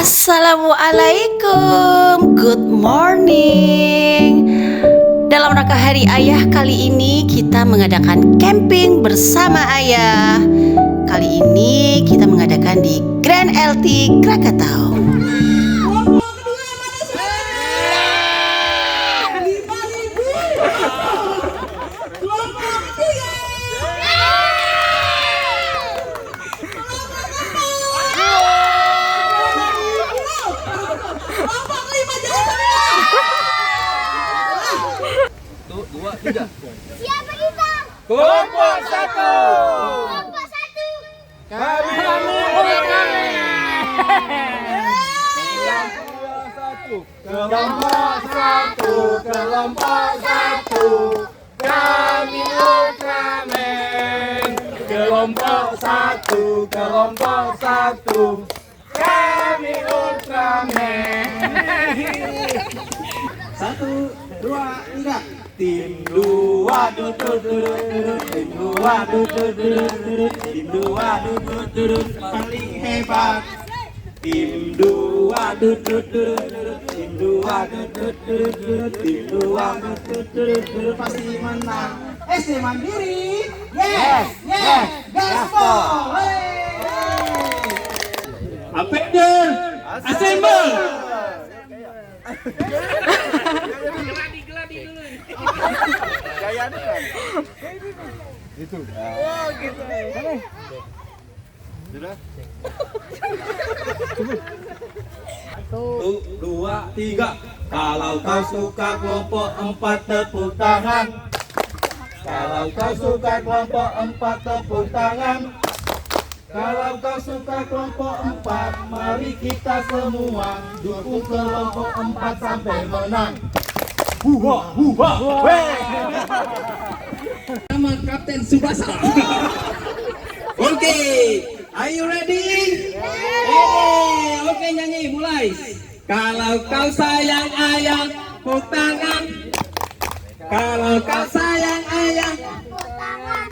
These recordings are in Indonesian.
Assalamualaikum, good morning. Dalam rangka Hari Ayah kali ini kita mengadakan camping bersama ayah. Kali ini kita mengadakan di Grand LT Krakatau. Tiga. Siapa kita? Kelompok satu. Kelompok satu. Kami Kelompok satu. Kelompok satu. Kami Ultraman. Kelompok satu. Kelompok satu. Kami Ultraman. 1, 2, 3. Tim 2 duduk, tim 2 duduk, tim 2 duduk, paling hebat. Tim 2 duduk, tim 2 duduk, tim 2 duduk, pasti menang. SD Mandiri, yes, gaspol. Apender, assemble. Geladi dulu. Gayanya kan? Gitu. Oh, gitu. Sudah? 1, 2, 3. Kalau kau suka kelompok 4 tepuk tangan. Kalau kau suka kelompok 4 tepuk tangan. Kalau kau suka kelompok 4, mari kita semua dukung kelompok 4 sampai menang. Huha, nama Kapten Subasa. Oke, are you ready? Oke, nyanyi mulai. Kalau kau sayang ayah, tepuk tangan. Kalau kau sayang ayah, Tepuk tangan.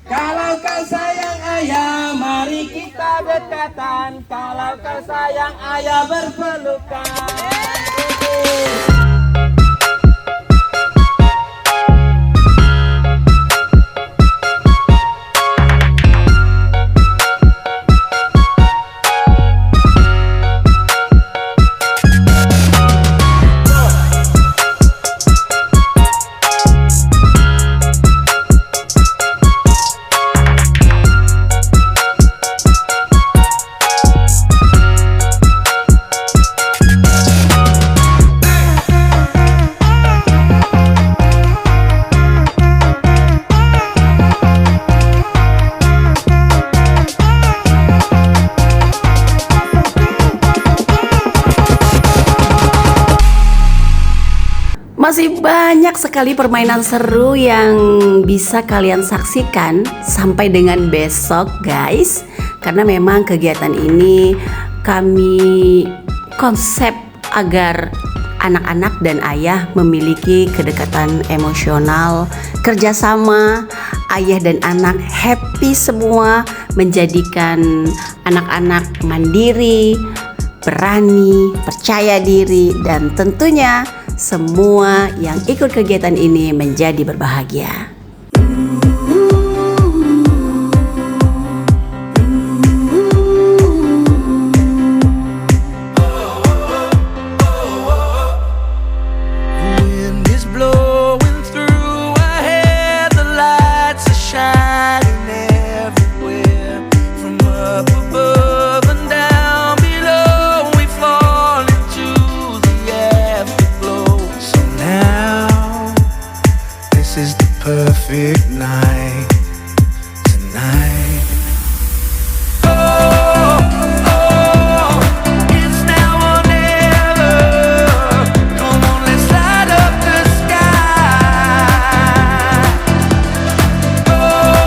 kalau kau sayang ayah, mari kita dekatan. Kalau kau sayang ayah, berpelukan. Masih banyak sekali permainan seru yang bisa kalian saksikan sampai dengan besok guys. Karena memang kegiatan ini kami konsep agar anak-anak dan ayah memiliki kedekatan emosional, kerjasama, ayah dan anak happy semua, menjadikan anak-anak mandiri, berani, percaya diri, dan tentunya semua yang ikut kegiatan ini menjadi berbahagia. Wind is blowing through our hair, the lights are shining everywhere. From up above and down below, we fall into the afterglow. So now, this is the perfect night. Tonight. It's now or never. Come on, let's light up the sky. Oh,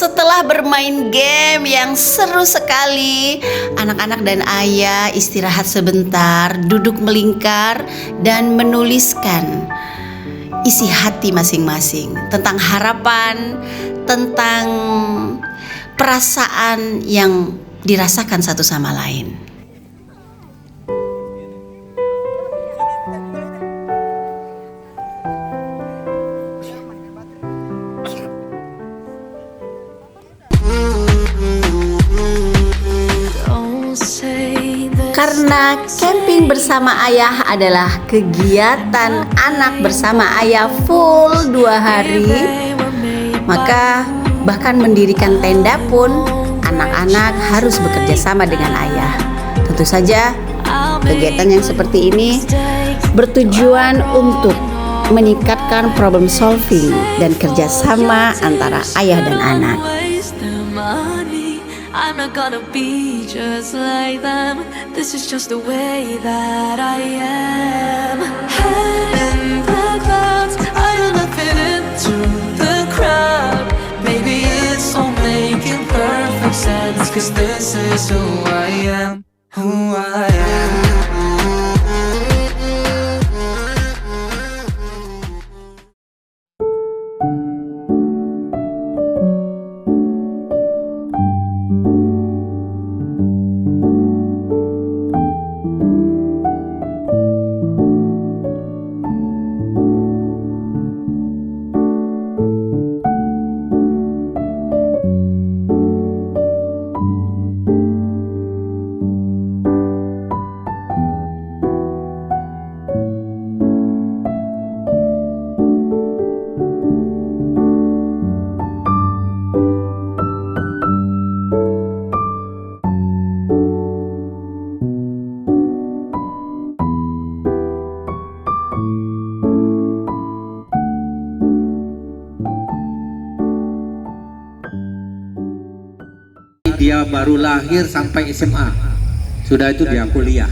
Setelah bermain game yang seru sekali, anak-anak dan ayah istirahat sebentar, duduk melingkar dan menuliskan isi hati masing-masing tentang harapan, tentang perasaan yang dirasakan satu sama lain. Karena camping bersama ayah adalah kegiatan anak bersama ayah full 2 hari, maka bahkan mendirikan tenda pun anak-anak harus bekerja sama dengan ayah. Tentu saja kegiatan yang seperti ini bertujuan untuk meningkatkan problem solving dan kerjasama antara ayah dan anak. I'm not gonna be just like them. This is just the way that I am. Head in the clouds, I do not fit into the crowd. Maybe it's all making perfect sense, 'cause this is who I am, who I am. Dia baru lahir sampai SMA, sudah itu dia kuliah.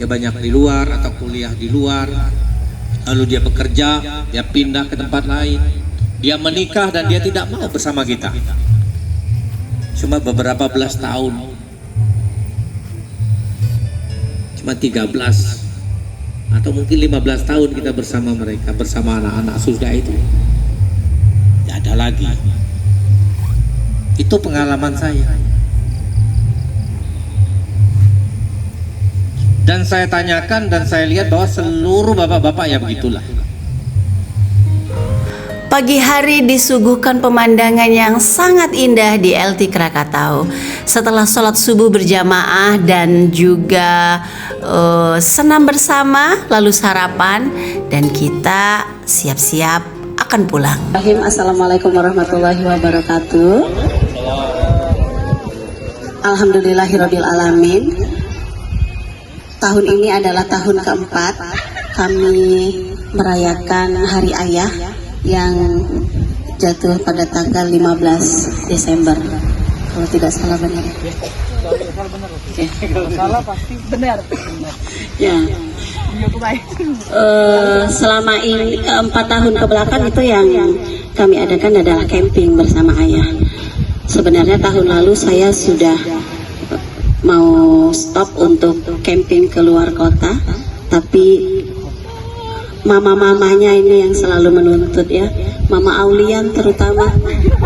Dia banyak di luar atau kuliah di luar, lalu dia bekerja, dia pindah ke tempat lain, dia menikah dan dia tidak mau bersama kita. Cuma beberapa belas tahun, cuma 13 atau mungkin 15 tahun kita bersama mereka, bersama anak-anak. Sudah itu tidak ada lagi. Itu pengalaman saya. Dan saya tanyakan dan saya lihat bahwa seluruh bapak-bapak ya begitulah. Pagi hari disuguhkan pemandangan yang sangat indah di LT Krakatau. Setelah sholat subuh berjamaah dan juga senam bersama, lalu sarapan, dan kita siap-siap akan pulang. Assalamualaikum warahmatullahi wabarakatuh. Alhamdulillahirabbil alamin. Tahun ini adalah tahun keempat kami merayakan Hari Ayah yang jatuh pada tanggal 15 Desember. Kalau tidak salah benar. Oke. Salah pasti benar. Ya. Selama ini 4 tahun ke belakang itu yang kami adakan adalah camping bersama ayah. Sebenarnya tahun lalu saya sudah mau stop untuk camping ke luar kota, tapi mama-mamanya ini yang selalu menuntut ya, Mama Aulian terutama.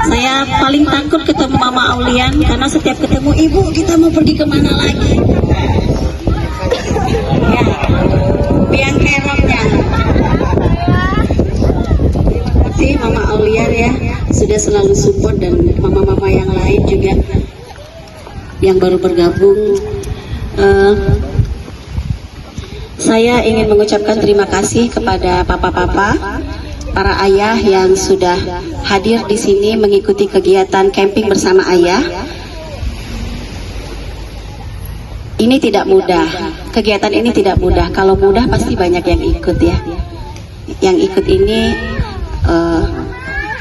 Saya paling takut ketemu Mama Aulian karena setiap ketemu ibu kita mau pergi kemana lagi. Ya, biang keroknya. Terima kasih Mama Aulian ya, sudah selalu support, dan mama-mama yang lain juga yang baru bergabung. Saya ingin mengucapkan terima kasih kepada papa-papa, para ayah yang sudah hadir di sini mengikuti kegiatan camping bersama ayah. Ini tidak mudah, kegiatan ini tidak mudah. Kalau mudah pasti banyak yang ikut ya. Yang ikut ini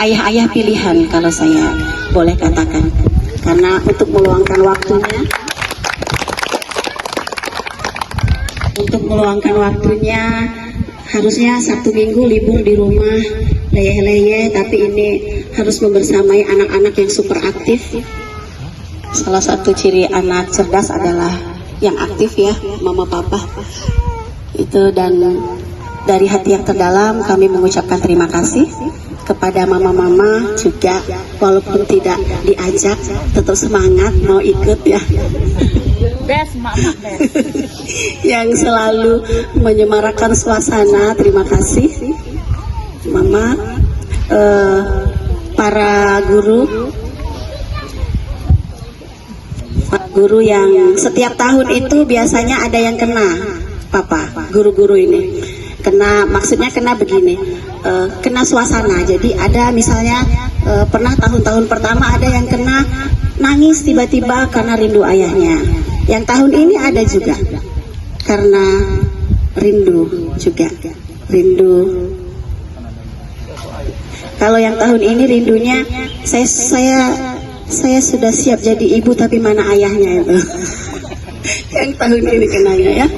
ayah-ayah pilihan kalau saya boleh katakan, karena untuk meluangkan waktunya Harusnya Sabtu Minggu libur di rumah, leyeh-leyeh, tapi ini harus membersamai anak-anak yang super aktif. Salah satu ciri anak cerdas adalah yang aktif ya, mama papa. Itu, dan dari hati yang terdalam kami mengucapkan terima kasih kepada mama-mama juga, walaupun tidak diajak tetap semangat mau ikut ya. Yang selalu menyemarakan suasana, terima kasih mama. Para guru yang setiap tahun itu biasanya ada yang kena, papa, guru-guru ini kena, maksudnya kena begini, kena suasana. Jadi ada misalnya pernah tahun-tahun pertama ada yang kena nangis tiba-tiba karena rindu ayahnya. Yang tahun ini ada juga karena rindu juga, rindu. Kalau yang tahun ini rindunya, saya sudah siap jadi ibu tapi mana ayahnya itu. Yang tahun ini kenanya ya.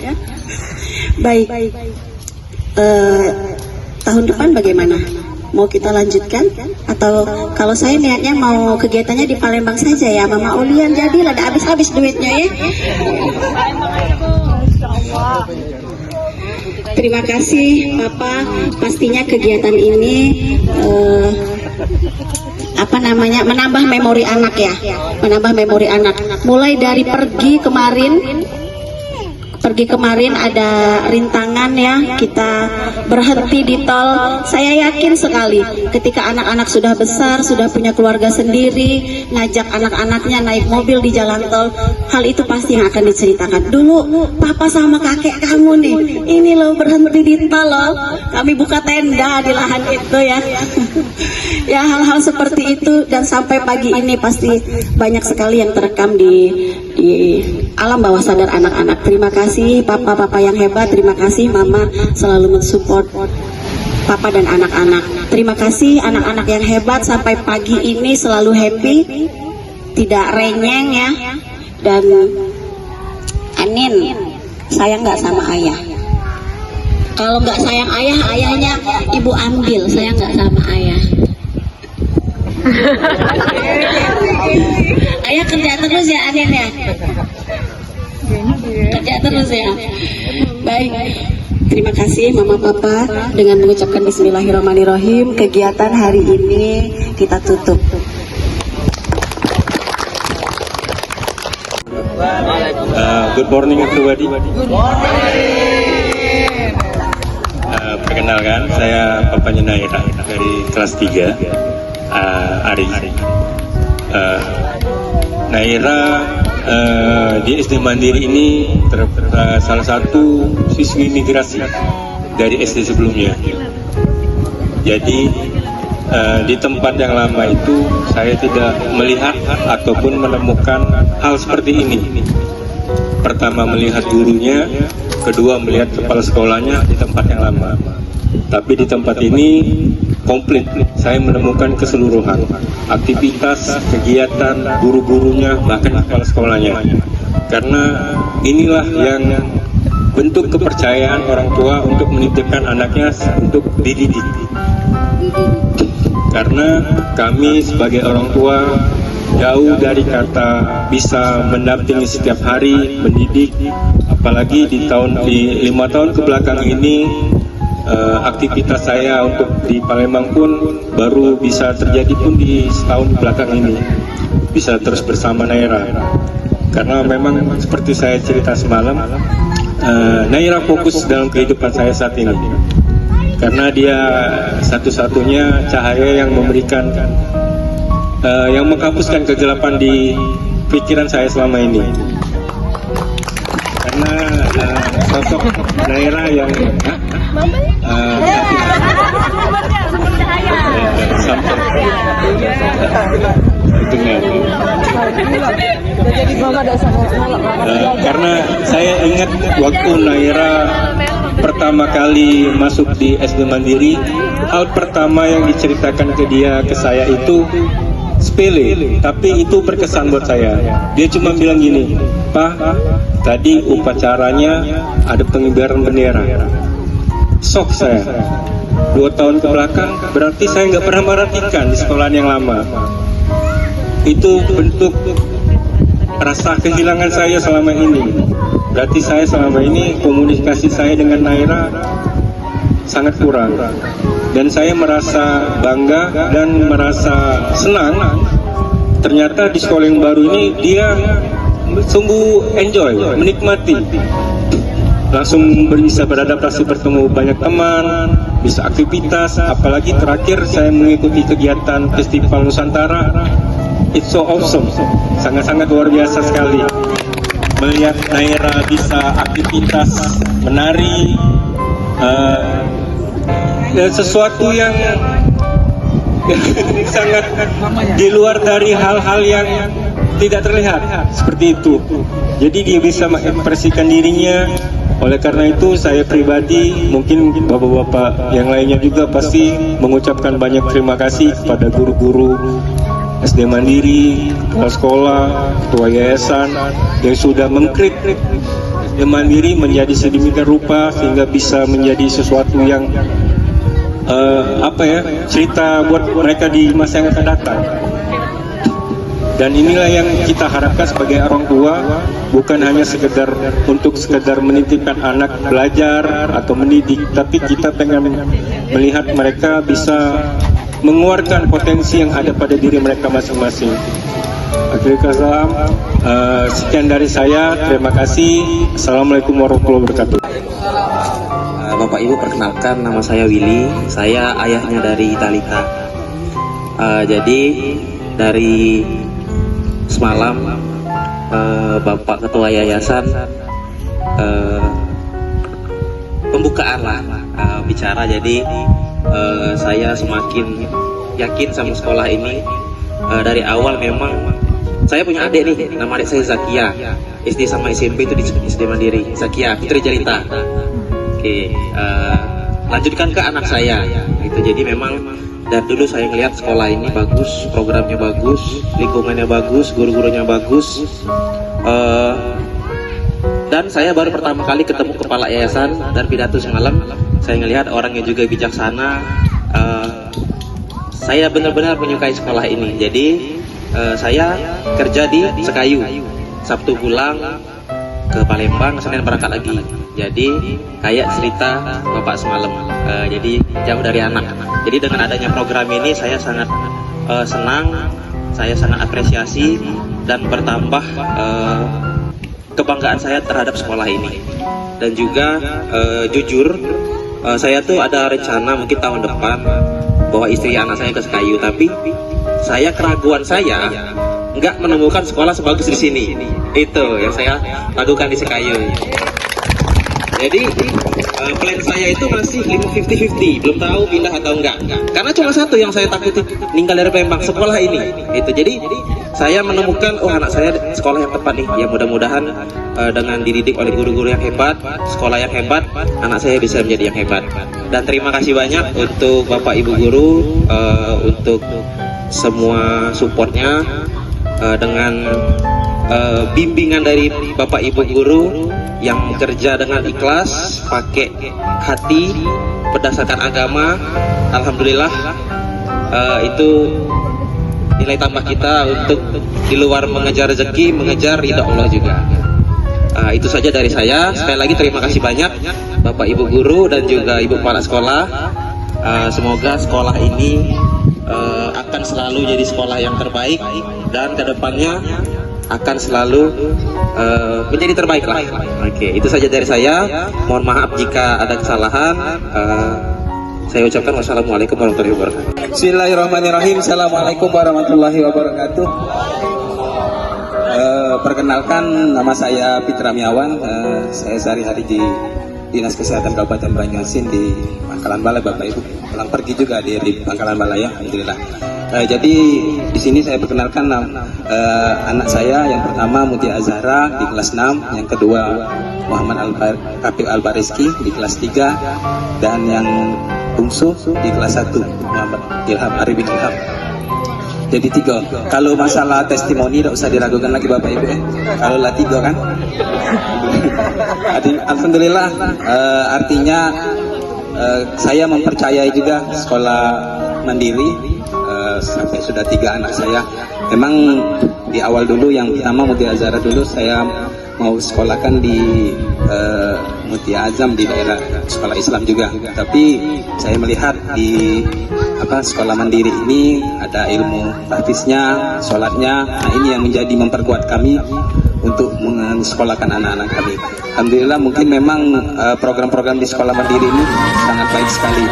Baik. Tahun depan bagaimana? Mau kita lanjutkan? Atau kalau saya niatnya mau kegiatannya di Palembang saja ya, Mama Ulian, jadilah ada habis-habis duitnya ya. Terima kasih Papa, pastinya kegiatan ini menambah memori anak ya, menambah memori anak. Mulai dari pergi kemarin ada rintangan ya, kita berhenti di tol. Saya yakin sekali ketika anak-anak sudah besar, sudah punya keluarga sendiri, ngajak anak-anaknya naik mobil di jalan tol, hal itu pasti yang akan diceritakan. Dulu papa sama kakek kamu nih, ini loh berhenti di tol loh, kami buka tenda di lahan itu ya. Ya, hal-hal seperti itu, dan sampai pagi ini pasti banyak sekali yang terekam di alam bawah sadar anak-anak. Terima kasih papa-papa yang hebat, terima kasih mama selalu mensupport papa dan anak-anak. Terima kasih anak-anak yang hebat, sampai pagi ini selalu happy, tidak renyeng ya. Dan Anin sayang nggak sama ayah? Kalau nggak sayang ayah, ayahnya ibu ambil. Saya nggak sama ayah. Ayah kerja terus ya Anin ya, kerja terus ya. Baik, terima kasih Mama Papa. Dengan mengucapkan Bismillahirrahmanirrahim, kegiatan hari ini kita tutup. Good morning everybody. Good morning. Perkenalkan, saya papanya Naira dari kelas 3. Ari. Naira di SD Mandiri ini salah satu siswi migrasi dari SD sebelumnya. Jadi di tempat yang lama itu saya tidak melihat ataupun menemukan hal seperti ini. Pertama melihat gurunya, kedua melihat kepala sekolahnya di tempat yang lama. Tapi di tempat ini komplit, saya menemukan keseluruhan aktivitas, kegiatan, guru-gurunya, bahkan kepala sekolahnya. Karena inilah yang bentuk kepercayaan orang tua untuk menitipkan anaknya untuk dididik. Karena kami sebagai orang tua jauh dari kata bisa mendampingi setiap hari, mendidik, apalagi di 5 tahun kebelakang ini. Aktivitas saya untuk di Palembang pun baru bisa terjadi pun di setahun belakang ini, bisa terus bersama Naira. Karena memang seperti saya cerita semalam, Naira fokus dalam kehidupan saya saat ini, karena dia satu-satunya cahaya yang memberikan, yang menghapuskan kegelapan di pikiran saya selama ini. Karena sosok Naira yang karena saya ingat waktu Naira pertama kali masuk di SD Mandiri, hal pertama yang diceritakan ke saya itu sepele, tapi itu berkesan buat saya. Dia cuma bilang gini, "Pak, tadi upacaranya ada pengibaran bendera." shock saya. 2 tahun ke belakang berarti saya nggak pernah merhatikan di sekolahan yang lama. Itu bentuk rasa kehilangan saya selama ini. Berarti saya selama ini komunikasi saya dengan Naira sangat kurang. Dan saya merasa bangga dan merasa senang. Ternyata di sekolah yang baru ini dia sungguh enjoy, menikmati. Langsung bisa beradaptasi, bertemu banyak teman, bisa aktivitas. Apalagi terakhir saya mengikuti kegiatan Festival Nusantara. It's so awesome, sangat-sangat luar biasa sekali. Melihat Naira bisa aktivitas menari, sesuatu yang sangat di luar dari hal-hal yang tidak terlihat seperti itu. Jadi dia bisa mengekspresikan dirinya. Oleh karena itu saya pribadi, mungkin bapak-bapak yang lainnya juga pasti mengucapkan banyak terima kasih kepada guru-guru SD Mandiri, kepala sekolah, ketua yayasan yang sudah mengkrit SD Mandiri menjadi sedemikian rupa sehingga bisa menjadi sesuatu yang cerita buat mereka di masa yang akan datang. Dan inilah yang kita harapkan sebagai orang tua, bukan hanya sekedar menitipkan anak belajar atau mendidik, tapi kita pengen melihat mereka bisa mengeluarkan potensi yang ada pada diri mereka masing-masing. Akhirnya salam, sekian dari saya, terima kasih. Assalamualaikum warahmatullahi wabarakatuh. Bapak Ibu, perkenalkan, nama saya Willy, saya ayahnya dari Talita. Jadi dari semalam Bapak Ketua Yayasan pembukaan lah bicara, jadi saya semakin yakin sama sekolah ini. Dari awal memang saya punya adik nih, nama adik saya Zakia, SD sama SMP itu di SD Mandiri, Zakia Fitri Jalita. Oke, lanjutkan ke anak saya gitu. Jadi memang dari dulu saya ngelihat sekolah ini bagus, programnya bagus, lingkungannya bagus, guru-gurunya bagus. Dan saya baru pertama kali ketemu kepala yayasan dan pidato semalam, saya ngelihat orangnya juga bijaksana. Saya benar-benar menyukai sekolah ini. Jadi saya kerja di Sekayu, Sabtu pulang ke Palembang, Senin berangkat lagi. Jadi kayak cerita Bapak semalam, jadi jauh dari anak. Jadi dengan adanya program ini saya sangat senang, saya sangat apresiasi dan bertambah kebanggaan saya terhadap sekolah ini. Dan juga jujur, saya tuh ada rencana mungkin tahun depan bawa istri anak saya ke Sekayu, tapi saya keraguan saya nggak menemukan sekolah sebagus di sini. Itu yang saya lakukan di Sekayu. Jadi plan saya itu masih 50-50, belum tahu pindah atau enggak. Karena cuma satu yang saya takuti, meninggal dari Palembang, sekolah ini. Itu jadi saya menemukan, oh anak saya sekolah yang tepat nih. Ya mudah-mudahan dengan dididik oleh guru-guru yang hebat, sekolah yang hebat, anak saya bisa menjadi yang hebat. Dan terima kasih banyak untuk Bapak Ibu guru untuk semua supportnya, dengan bimbingan dari Bapak Ibu guru yang bekerja dengan ikhlas, pakai hati, berdasarkan agama. Alhamdulillah, itu nilai tambah kita untuk di luar mengejar rezeki, mengejar ridha Allah juga. Itu saja dari saya. Sekali lagi terima kasih banyak Bapak Ibu guru dan juga Ibu kepala sekolah. Semoga sekolah ini akan selalu jadi sekolah yang terbaik dan kedepannya akan selalu menjadi terbaik lah. Oke, itu saja dari saya. Mohon maaf jika ada kesalahan. Saya ucapkan wassalamualaikum warahmatullahi wabarakatuh. Bismillahirrahmanirrahim. Assalamualaikum warahmatullahi wabarakatuh. Perkenalkan, nama saya Fitra Miawan. Saya sehari-hari di Dinas Kesehatan Kabupaten Banyuasin di Pangkalan Balai, Bapak Ibu. Pulang pergi juga di Pangkalan Balai ya, alhamdulillah. Jadi di sini saya perkenalkan anak saya. Yang pertama Mutia Azhara di kelas 6, yang kedua Muhammad Kapiq Albarizki di kelas 3, dan yang bungsu di kelas 1 Muhammad Ilham Arifin Ilham. Jadi 3. Kalau masalah testimoni tidak usah diragukan lagi Bapak Ibu. Kalau lah 3 kan. Alhamdulillah, artinya saya mempercayai juga sekolah mandiri sampai sudah 3 anak saya. Memang di awal dulu yang pertama Mutia Azhara dulu saya mau sekolahkan di Mutia Azam di daerah sekolah Islam juga. Tapi saya melihat di sekolah mandiri ini ada ilmu praktisnya, sholatnya. Nah ini yang menjadi memperkuat kami untuk mensekolahkan anak-anak kami. Alhamdulillah mungkin memang program-program di sekolah mandiri ini sangat baik sekali.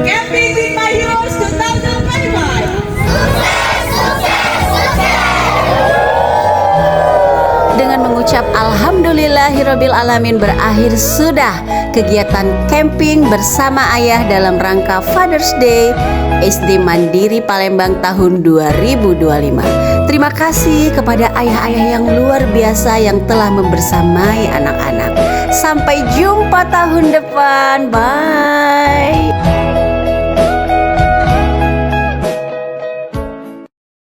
Camping with Mayus 2025. Dengan mengucap Alhamdulillahirabbil alamin, berakhir sudah kegiatan camping bersama ayah dalam rangka Father's Day SD Mandiri Palembang tahun 2025. Terima kasih kepada ayah-ayah yang luar biasa yang telah membersamai anak-anak. Sampai jumpa tahun depan. Bye.